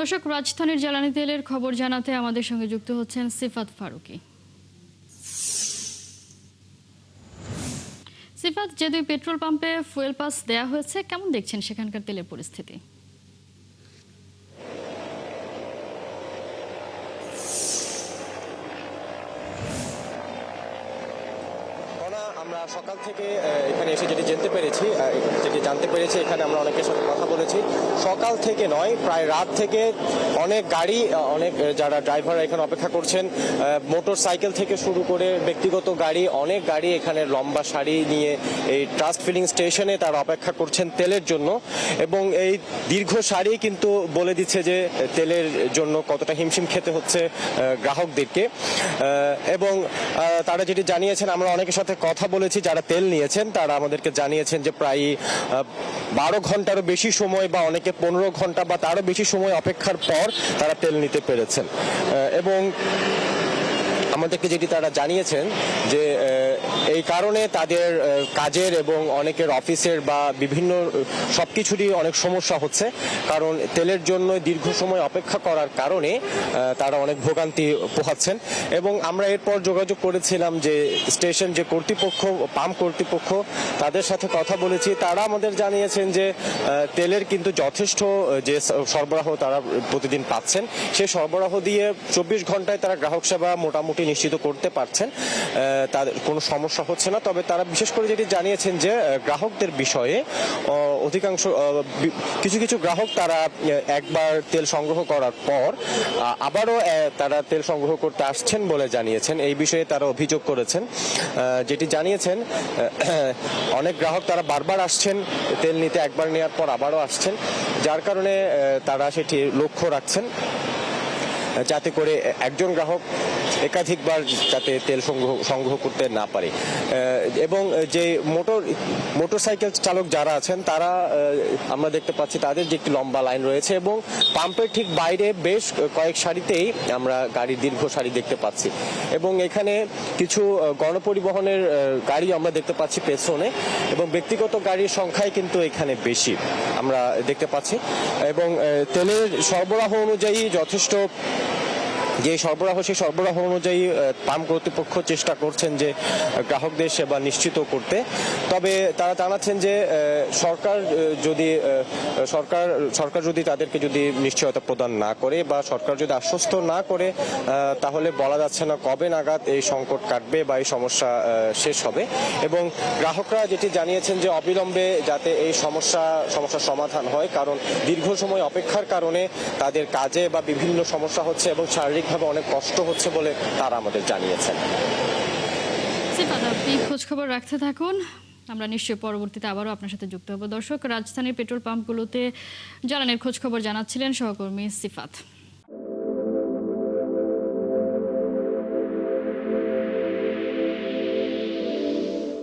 দর্শক, রাজধানীর জ্বালানি তেলের খবর জানাতে আমাদের সঙ্গে যুক্ত হচ্ছেন সিফাত ফারুকী। সিফাত, যে দুই পেট্রোল পাম্পে ফুয়েল পাস দেয়া হয়েছে, কেমন দেখছেন সেখানকার তেলের পরিস্থিতি? আমরা সকাল থেকে এখানে এসে যেটি জানতে পেরেছি এখানে আমরা অনেকের সাথে কথা বলেছি। সকাল থেকে নয়, প্রায় রাত থেকে অনেক গাড়ি, অনেক যারা ড্রাইভাররা এখানে অপেক্ষা করছেন, মোটর সাইকেল থেকে শুরু করে ব্যক্তিগত গাড়ি, অনেক গাড়ি এখানে লম্বা সারি নিয়ে এই ট্রাস্ট ফিলিং স্টেশনে তারা অপেক্ষা করছেন তেলের জন্য। এবং এই দীর্ঘ সারি কিন্তু বলে দিচ্ছে যে তেলের জন্য কতটা হিমশিম খেতে হচ্ছে গ্রাহকদেরকে। এবং তারা যেটি জানিয়েছেন, আমরা অনেকের সাথে কথা বলেছি যারা তেল নিয়েছেন, তারা আমাদেরকে জানিয়েছেন যে প্রায় 12 ঘন্টারও বেশি সময় বা অনেকে 15 ঘন্টা বা তারও বেশি সময় অপেক্ষার পর তারা তেল নিতে পেরেছেন। এবং আমাদেরকে যেটি তারা জানিয়েছেন যে এই কারণে তাদের কাজের এবং অনেকের অফিসের বা বিভিন্ন সবকিছুরই অনেক সমস্যা হচ্ছে, কারণ তেলের জন্য দীর্ঘ সময় অপেক্ষা করার কারণে তারা অনেক ভোগান্তি পোহাচ্ছেন। এবং আমরা এরপর যোগাযোগ করেছিলাম যে স্টেশন যে কর্তৃপক্ষ, পাম্প কর্তৃপক্ষ, তাদের সাথে কথা বলেছি। তারা আমাদের জানিয়েছেন যে তেলের কিন্তু যথেষ্ট যে সরবরাহ তারা প্রতিদিন পাচ্ছেন, সেই সরবরাহ দিয়ে 24 ঘন্টায় তারা গ্রাহক সেবা মোটামুটি নিশ্চিত করতে পারছেন, তাদের কোনো সমস্যা হচ্ছে না। তবে তারা বিশেষ করে যেটি জানিয়েছেন যে গ্রাহকদের বিষয়ে অধিকাংশ কিছু গ্রাহক তারা একবার তেল সংগ্রহ করার পর আবারও তারা তেল সংগ্রহ করতে আসছেন বলে জানিয়েছেন। এই বিষয়ে তারা অভিযোগ করেছেন, যেটি জানিয়েছেন অনেক গ্রাহক তারা বারবার আসছেন তেল নিতে, একবার নেওয়ার পর আবারও আসছেন, যার কারণে তারা সেটি লক্ষ্য রাখছেন যাতে করে একজন গ্রাহক একাধিকবার যাতে তেল সংগ্রহ করতে না পারে। এবং যে মোটরসাইকেল চালক যারা আছেন তারা, আমরা দেখতে পাচ্ছি তাদের যে একটি লম্বা লাইন রয়েছে এবং পাম্পের ঠিক বাইরে বেশ কয়েক সারিতেই আমরা গাড়ির দীর্ঘ সারি দেখতে পাচ্ছি। এবং এখানে কিছু গণপরিবহনের গাড়ি আমরা দেখতে পাচ্ছি পেছনে, এবং ব্যক্তিগত গাড়ির সংখ্যাই কিন্তু এখানে বেশি আমরা দেখতে পাচ্ছি। এবং তেলের সরবরাহ অনুযায়ী যথেষ্ট যে সরবরাহ, সেই সরবরাহ অনুযায়ী পাম্প কর্তৃপক্ষ চেষ্টা করছেন যে গ্রাহকদের সেবা নিশ্চিত করতে। তবে তারা জানাচ্ছেন যে সরকার যদি তাদেরকে যদি নিশ্চয়তা প্রদান না করে বা সরকার যদি আশ্বস্ত না করে, তাহলে বলা যাচ্ছে না কবে নাগাদ এই সংকট কাটবে বা এই সমস্যা শেষ হবে। এবং গ্রাহকরা যেটি জানিয়েছেন যে অবিলম্বে যাতে এই সমস্যার সমাধান হয়, কারণ দীর্ঘ সময় অপেক্ষার কারণে তাদের কাজে বা বিভিন্ন সমস্যা হচ্ছে এবং শারীরিকভাবে অনেক কষ্ট হচ্ছে বলে তারা আমাদের জানিয়েছেন। আপনি খোঁজ খবর রাখতে থাকুন, আমরা নিশ্চয়ই পরবর্তীতে আবারও আপনার সাথে যুক্ত হব। দর্শক, রাজধানীর পেট্রোল পাম্পগুলোতে জ্বালানির খোঁজ খবর জানাচ্ছিলেন সহকর্মী সিফাত।